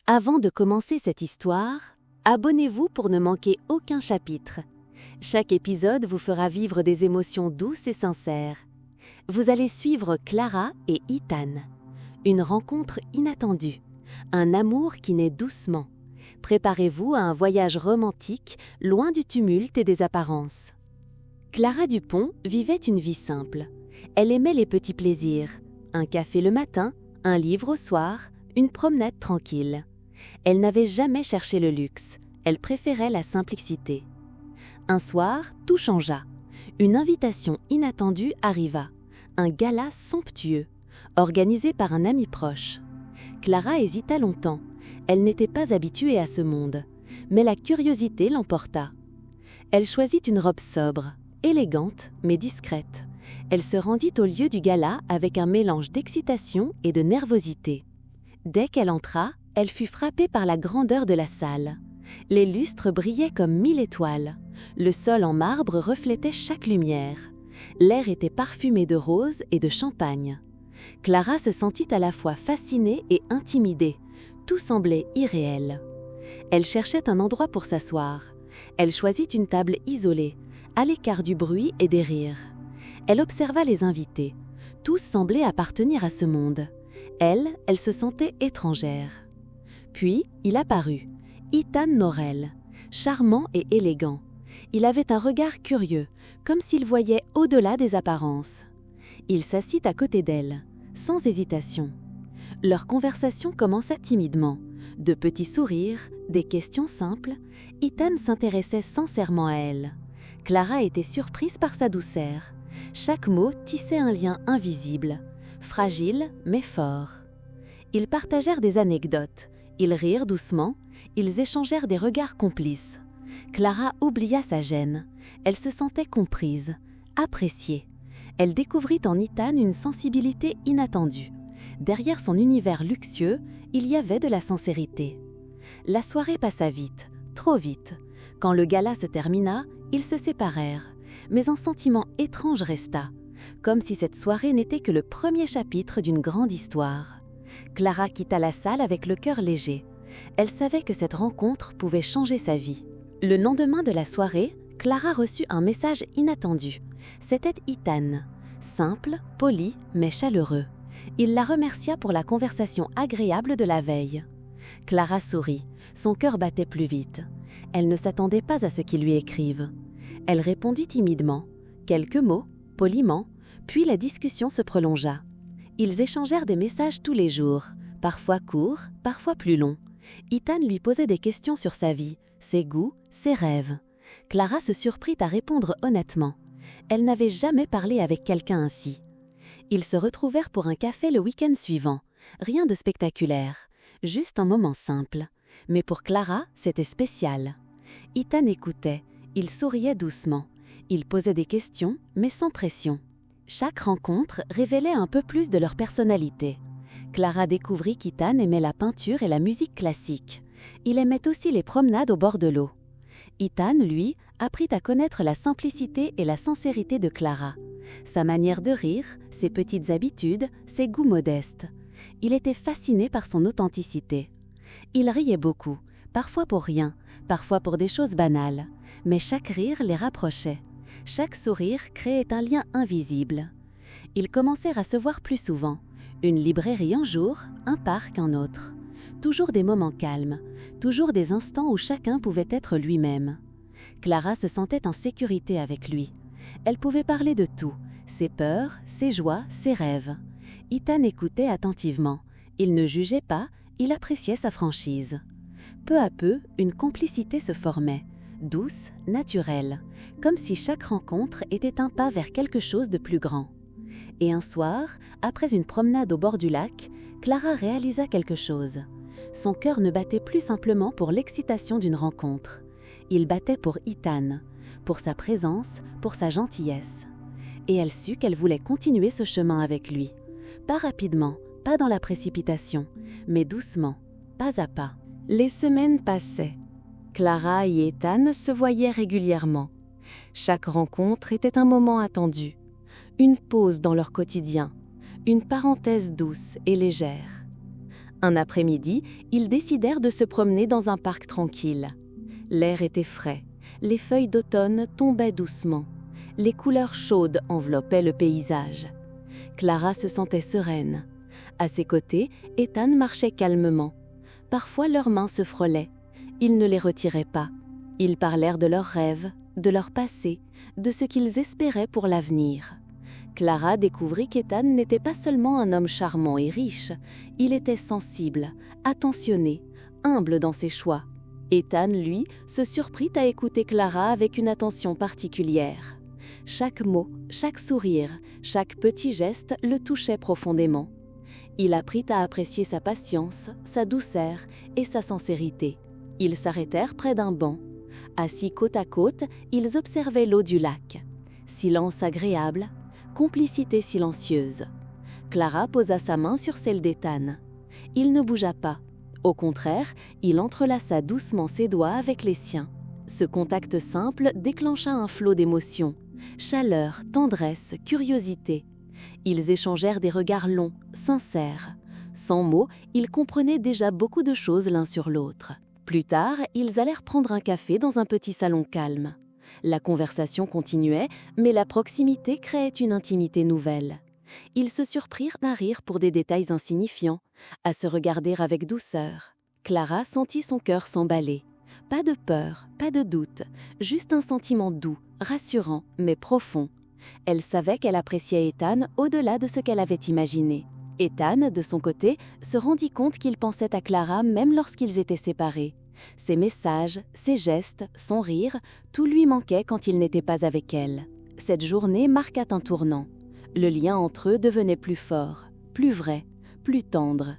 Avant de commencer cette histoire, abonnez-vous pour ne manquer aucun chapitre. Chaque épisode vous fera vivre des émotions douces et sincères. Vous allez suivre Clara et Ethan. Une rencontre inattendue, un amour qui naît doucement. Préparez-vous à un voyage romantique, loin du tumulte et des apparences. Clara Dupont vivait une vie simple. Elle aimait les petits plaisirs, un café le matin, un livre au soir, une promenade tranquille. Elle n'avait jamais cherché le luxe, elle préférait la simplicité. Un soir, tout changea. Une invitation inattendue arriva, un gala somptueux, organisé par un ami proche. Clara hésita longtemps, elle n'était pas habituée à ce monde, mais la curiosité l'emporta. Elle choisit une robe sobre, élégante mais discrète. Elle se rendit au lieu du gala avec un mélange d'excitation et de nervosité. Dès qu'elle entra, elle fut frappée par la grandeur de la salle. Les lustres brillaient comme 1000 étoiles. Le sol en marbre reflétait chaque lumière. L'air était parfumé de roses et de champagne. Clara se sentit à la fois fascinée et intimidée. Tout semblait irréel. Elle cherchait un endroit pour s'asseoir. Elle choisit une table isolée, à l'écart du bruit et des rires. Elle observa les invités. Tous semblaient appartenir à ce monde. Elle se sentait étrangère. Puis, il apparut, Ethan Norrell, charmant et élégant. Il avait un regard curieux, comme s'il voyait au-delà des apparences. Il s'assit à côté d'elle, sans hésitation. Leur conversation commença timidement. De petits sourires, des questions simples, Ethan s'intéressait sincèrement à elle. Clara était surprise par sa douceur. Chaque mot tissait un lien invisible, fragile mais fort. Ils partagèrent des anecdotes, ils rirent doucement, ils échangèrent des regards complices. Clara oublia sa gêne, elle se sentait comprise, appréciée. Elle découvrit en Ethan une sensibilité inattendue. Derrière son univers luxueux, il y avait de la sincérité. La soirée passa vite, trop vite. Quand le gala se termina, ils se séparèrent, mais un sentiment étrange resta, comme si cette soirée n'était que le premier chapitre d'une grande histoire. Clara quitta la salle avec le cœur léger. Elle savait que cette rencontre pouvait changer sa vie. Le lendemain de la soirée, Clara reçut un message inattendu. C'était Ethan, simple, poli, mais chaleureux. Il la remercia pour la conversation agréable de la veille. Clara sourit, son cœur battait plus vite. Elle ne s'attendait pas à ce qu'il lui écrive. Elle répondit timidement, quelques mots, poliment, puis la discussion se prolongea. Ils échangèrent des messages tous les jours, parfois courts, parfois plus longs. Ethan lui posait des questions sur sa vie, ses goûts, ses rêves. Clara se surprit à répondre honnêtement. Elle n'avait jamais parlé avec quelqu'un ainsi. Ils se retrouvèrent pour un café le week-end suivant. Rien de spectaculaire, juste un moment simple. Mais pour Clara, c'était spécial. Ethan écoutait, il souriait doucement. Il posait des questions, mais sans pression. Chaque rencontre révélait un peu plus de leur personnalité. Clara découvrit qu'Ethan aimait la peinture et la musique classique. Il aimait aussi les promenades au bord de l'eau. Ethan, lui, apprit à connaître la simplicité et la sincérité de Clara. Sa manière de rire, ses petites habitudes, ses goûts modestes. Il était fasciné par son authenticité. Il riait beaucoup, parfois pour rien, parfois pour des choses banales. Mais chaque rire les rapprochait. Chaque sourire créait un lien invisible. Ils commencèrent à se voir plus souvent. Une librairie un jour, un parc un autre. Toujours des moments calmes, toujours des instants où chacun pouvait être lui-même. Clara se sentait en sécurité avec lui. Elle pouvait parler de tout, ses peurs, ses joies, ses rêves. Ethan écoutait attentivement. Il ne jugeait pas, il appréciait sa franchise. Peu à peu, une complicité se formait, douce, naturelle, comme si chaque rencontre était un pas vers quelque chose de plus grand. Et un soir, après une promenade au bord du lac, Clara réalisa quelque chose. Son cœur ne battait plus simplement pour l'excitation d'une rencontre. Il battait pour Ethan, pour sa présence, pour sa gentillesse. Et elle sut qu'elle voulait continuer ce chemin avec lui. Pas rapidement, pas dans la précipitation, mais doucement, pas à pas. Les semaines passaient. Clara et Ethan se voyaient régulièrement. Chaque rencontre était un moment attendu, une pause dans leur quotidien, une parenthèse douce et légère. Un après-midi, ils décidèrent de se promener dans un parc tranquille. L'air était frais, les feuilles d'automne tombaient doucement, les couleurs chaudes enveloppaient le paysage. Clara se sentait sereine. À ses côtés, Ethan marchait calmement. Parfois leurs mains se frôlaient. Ils ne les retiraient pas. Ils parlèrent de leurs rêves, de leur passé, de ce qu'ils espéraient pour l'avenir. Clara découvrit qu'Ethan n'était pas seulement un homme charmant et riche, il était sensible, attentionné, humble dans ses choix. Ethan, lui, se surprit à écouter Clara avec une attention particulière. Chaque mot, chaque sourire, chaque petit geste le touchait profondément. Il apprit à apprécier sa patience, sa douceur et sa sincérité. Ils s'arrêtèrent près d'un banc. Assis côte à côte, ils observaient l'eau du lac. Silence agréable, complicité silencieuse. Clara posa sa main sur celle d'Ethan. Il ne bougea pas. Au contraire, il entrelaça doucement ses doigts avec les siens. Ce contact simple déclencha un flot d'émotions. Chaleur, tendresse, curiosité. Ils échangèrent des regards longs, sincères. Sans mots, ils comprenaient déjà beaucoup de choses l'un sur l'autre. Plus tard, ils allèrent prendre un café dans un petit salon calme. La conversation continuait, mais la proximité créait une intimité nouvelle. Ils se surprirent à rire pour des détails insignifiants, à se regarder avec douceur. Clara sentit son cœur s'emballer. Pas de peur, pas de doute, juste un sentiment doux, rassurant, mais profond. Elle savait qu'elle appréciait Ethan au-delà de ce qu'elle avait imaginé. Ethan, de son côté, se rendit compte qu'il pensait à Clara même lorsqu'ils étaient séparés. Ses messages, ses gestes, son rire, tout lui manquait quand il n'était pas avec elle. Cette journée marqua un tournant. Le lien entre eux devenait plus fort, plus vrai, plus tendre.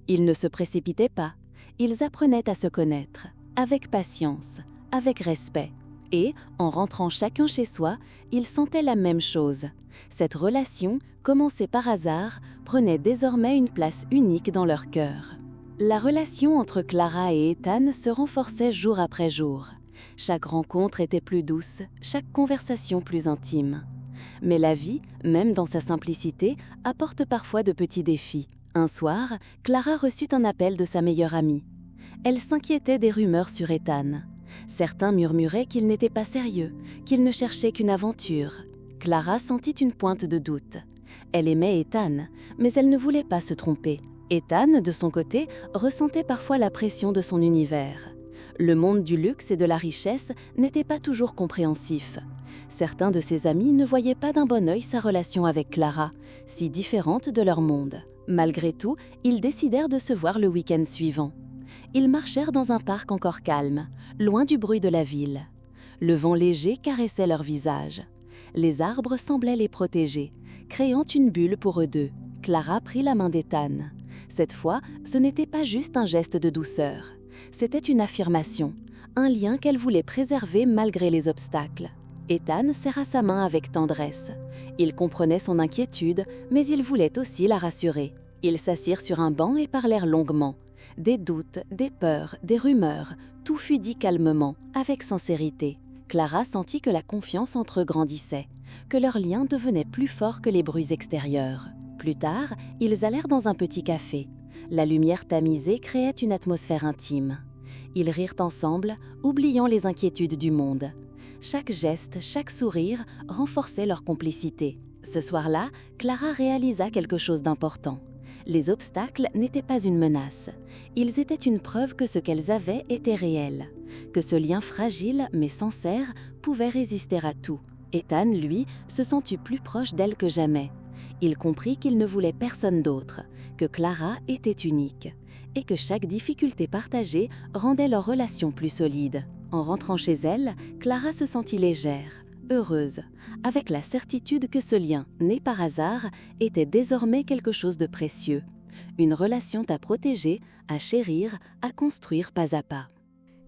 Ils ne se précipitaient pas, ils apprenaient à se connaître, avec patience, avec respect. Et, en rentrant chacun chez soi, ils sentaient la même chose. Cette relation, commencée par hasard, prenait désormais une place unique dans leur cœur. La relation entre Clara et Ethan se renforçait jour après jour. Chaque rencontre était plus douce, chaque conversation plus intime. Mais la vie, même dans sa simplicité, apporte parfois de petits défis. Un soir, Clara reçut un appel de sa meilleure amie. Elle s'inquiétait des rumeurs sur Ethan. Certains murmuraient qu'il n'était pas sérieux, qu'il ne cherchait qu'une aventure. Clara sentit une pointe de doute. Elle aimait Ethan, mais elle ne voulait pas se tromper. Ethan, de son côté, ressentait parfois la pression de son univers. Le monde du luxe et de la richesse n'était pas toujours compréhensif. Certains de ses amis ne voyaient pas d'un bon œil sa relation avec Clara, si différente de leur monde. Malgré tout, ils décidèrent de se voir le week-end suivant. Ils marchèrent dans un parc encore calme, loin du bruit de la ville. Le vent léger caressait leurs visages. Les arbres semblaient les protéger, créant une bulle pour eux deux. Clara prit la main d'Ethan. Cette fois, ce n'était pas juste un geste de douceur. C'était une affirmation, un lien qu'elle voulait préserver malgré les obstacles. Ethan serra sa main avec tendresse. Il comprenait son inquiétude, mais il voulait aussi la rassurer. Ils s'assirent sur un banc et parlèrent longuement. Des doutes, des peurs, des rumeurs, tout fut dit calmement, avec sincérité. Clara sentit que la confiance entre eux grandissait, que leur lien devenait plus fort que les bruits extérieurs. Plus tard, ils allèrent dans un petit café. La lumière tamisée créait une atmosphère intime. Ils rirent ensemble, oubliant les inquiétudes du monde. Chaque geste, chaque sourire renforçait leur complicité. Ce soir-là, Clara réalisa quelque chose d'important. Les obstacles n'étaient pas une menace. Ils étaient une preuve que ce qu'elles avaient était réel, que ce lien fragile mais sincère pouvait résister à tout. Ethan, lui, se sentit plus proche d'elle que jamais. Il comprit qu'il ne voulait personne d'autre, que Clara était unique, et que chaque difficulté partagée rendait leur relation plus solide. En rentrant chez elle, Clara se sentit légère, heureuse, avec la certitude que ce lien, né par hasard, était désormais quelque chose de précieux. Une relation à protéger, à chérir, à construire pas à pas.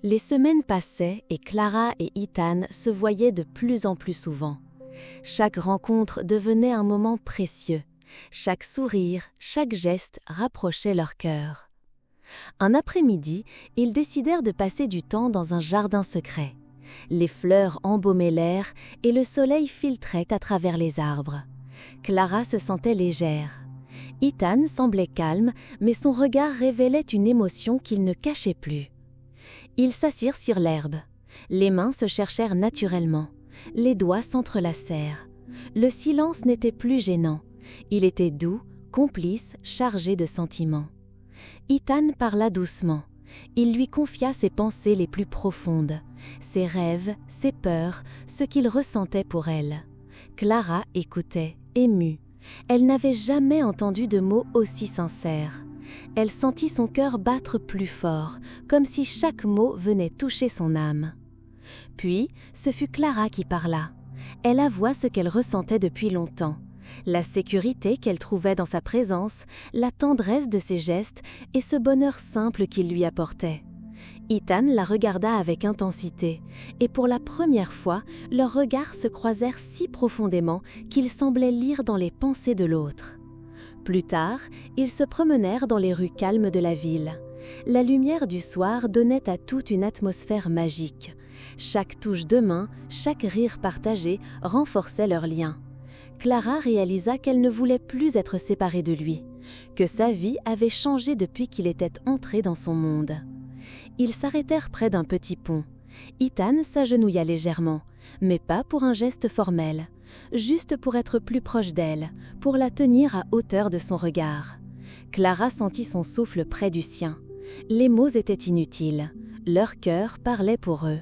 Les semaines passaient et Clara et Ethan se voyaient de plus en plus souvent. Chaque rencontre devenait un moment précieux. Chaque sourire, chaque geste rapprochait leur cœur. Un après-midi, ils décidèrent de passer du temps dans un jardin secret. Les fleurs embaumaient l'air et le soleil filtrait à travers les arbres. Clara se sentait légère. Ethan semblait calme, mais son regard révélait une émotion qu'il ne cachait plus. Ils s'assirent sur l'herbe. Les mains se cherchèrent naturellement. Les doigts s'entrelacèrent. Le silence n'était plus gênant. Il était doux, complice, chargé de sentiments. Ethan parla doucement. Il lui confia ses pensées les plus profondes, ses rêves, ses peurs, ce qu'il ressentait pour elle. Clara écoutait, émue. Elle n'avait jamais entendu de mots aussi sincères. Elle sentit son cœur battre plus fort, comme si chaque mot venait toucher son âme. Puis, ce fut Clara qui parla. Elle avoua ce qu'elle ressentait depuis longtemps. La sécurité qu'elle trouvait dans sa présence, la tendresse de ses gestes et ce bonheur simple qu'il lui apportait. Ethan la regarda avec intensité, et pour la première fois, leurs regards se croisèrent si profondément qu'ils semblaient lire dans les pensées de l'autre. Plus tard, ils se promenèrent dans les rues calmes de la ville. La lumière du soir donnait à toute une atmosphère magique. Chaque touche de main, chaque rire partagé renforçait leur lien. Clara réalisa qu'elle ne voulait plus être séparée de lui, que sa vie avait changé depuis qu'il était entré dans son monde. Ils s'arrêtèrent près d'un petit pont. Ethan s'agenouilla légèrement, mais pas pour un geste formel, juste pour être plus proche d'elle, pour la tenir à hauteur de son regard. Clara sentit son souffle près du sien. Les mots étaient inutiles, leur cœur parlait pour eux.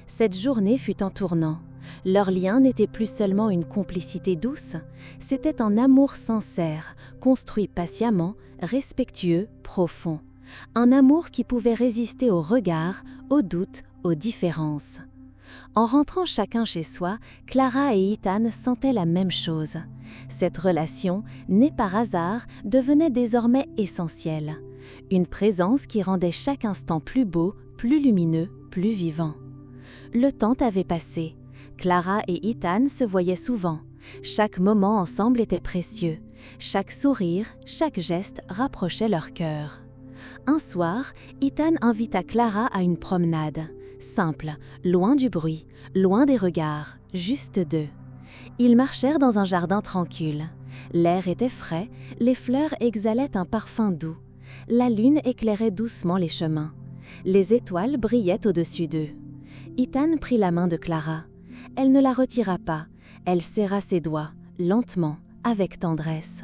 Cette journée fut un tournant. Leur lien n'était plus seulement une complicité douce, c'était un amour sincère, construit patiemment, respectueux, profond. Un amour qui pouvait résister aux regards, aux doutes, aux différences. En rentrant chacun chez soi, Clara et Ethan sentaient la même chose. Cette relation, née par hasard, devenait désormais essentielle. Une présence qui rendait chaque instant plus beau, plus lumineux, plus vivant. Le temps avait passé. Clara et Ethan se voyaient souvent. Chaque moment ensemble était précieux. Chaque sourire, chaque geste rapprochait leur cœur. Un soir, Ethan invita Clara à une promenade. Simple, loin du bruit, loin des regards, juste deux. Ils marchèrent dans un jardin tranquille. L'air était frais, les fleurs exhalaient un parfum doux. La lune éclairait doucement les chemins. Les étoiles brillaient au-dessus d'eux. Ethan prit la main de Clara. Elle ne la retira pas, elle serra ses doigts, lentement, avec tendresse.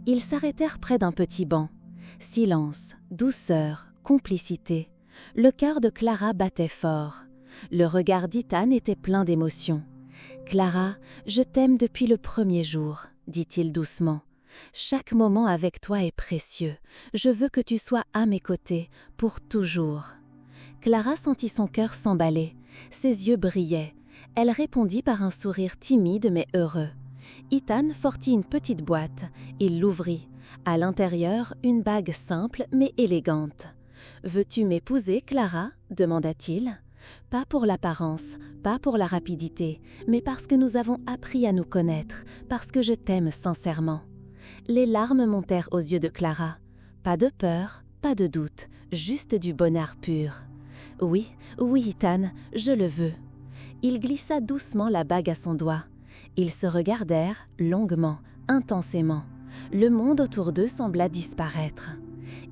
Ils s'arrêtèrent près d'un petit banc. Silence, douceur, complicité. Le cœur de Clara battait fort. Le regard d'Ethan était plein d'émotion. « Clara, je t'aime depuis le premier jour », dit-il doucement. « Chaque moment avec toi est précieux. Je veux que tu sois à mes côtés, pour toujours. » Clara sentit son cœur s'emballer. Ses yeux brillaient. Elle répondit par un sourire timide mais heureux. Ethan sortit une petite boîte. Il l'ouvrit. À l'intérieur, une bague simple mais élégante. « Veux-tu m'épouser, Clara ?» demanda-t-il. Pas pour l'apparence, pas pour la rapidité, mais parce que nous avons appris à nous connaître, parce que je t'aime sincèrement. Les larmes montèrent aux yeux de Clara. Pas de peur, pas de doute, juste du bonheur pur. « Oui, oui, Ethan, je le veux. » Il glissa doucement la bague à son doigt. Ils se regardèrent longuement, intensément. Le monde autour d'eux sembla disparaître.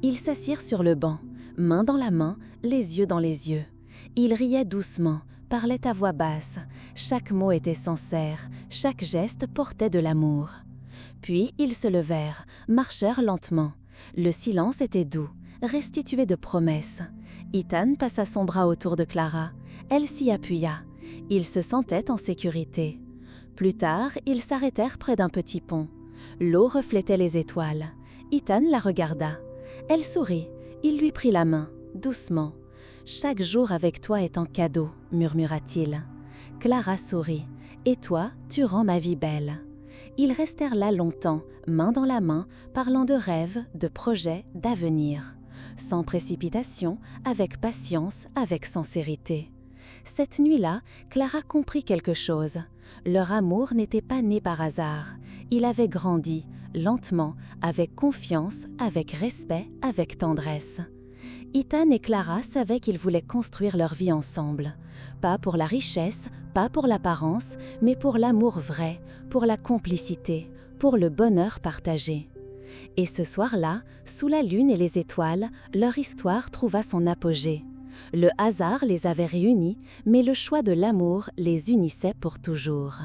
Ils s'assirent sur le banc, main dans la main, les yeux dans les yeux. Ils riaient doucement, parlaient à voix basse. Chaque mot était sincère, chaque geste portait de l'amour. Puis ils se levèrent, marchèrent lentement. Le silence était doux, restitué de promesses. Ethan passa son bras autour de Clara. Elle s'y appuya. Ils se sentaient en sécurité. Plus tard, ils s'arrêtèrent près d'un petit pont. L'eau reflétait les étoiles. Ethan la regarda. Elle sourit. Il lui prit la main, doucement. « Chaque jour avec toi est un cadeau », murmura-t-il. Clara sourit. « Et toi, tu rends ma vie belle. » Ils restèrent là longtemps, main dans la main, parlant de rêves, de projets, d'avenir. Sans précipitation, avec patience, avec sincérité. Cette nuit-là, Clara comprit quelque chose. Leur amour n'était pas né par hasard. Il avait grandi, lentement, avec confiance, avec respect, avec tendresse. Ethan et Clara savaient qu'ils voulaient construire leur vie ensemble. Pas pour la richesse, pas pour l'apparence, mais pour l'amour vrai, pour la complicité, pour le bonheur partagé. Et ce soir-là, sous la lune et les étoiles, leur histoire trouva son apogée. Le hasard les avait réunis, mais le choix de l'amour les unissait pour toujours.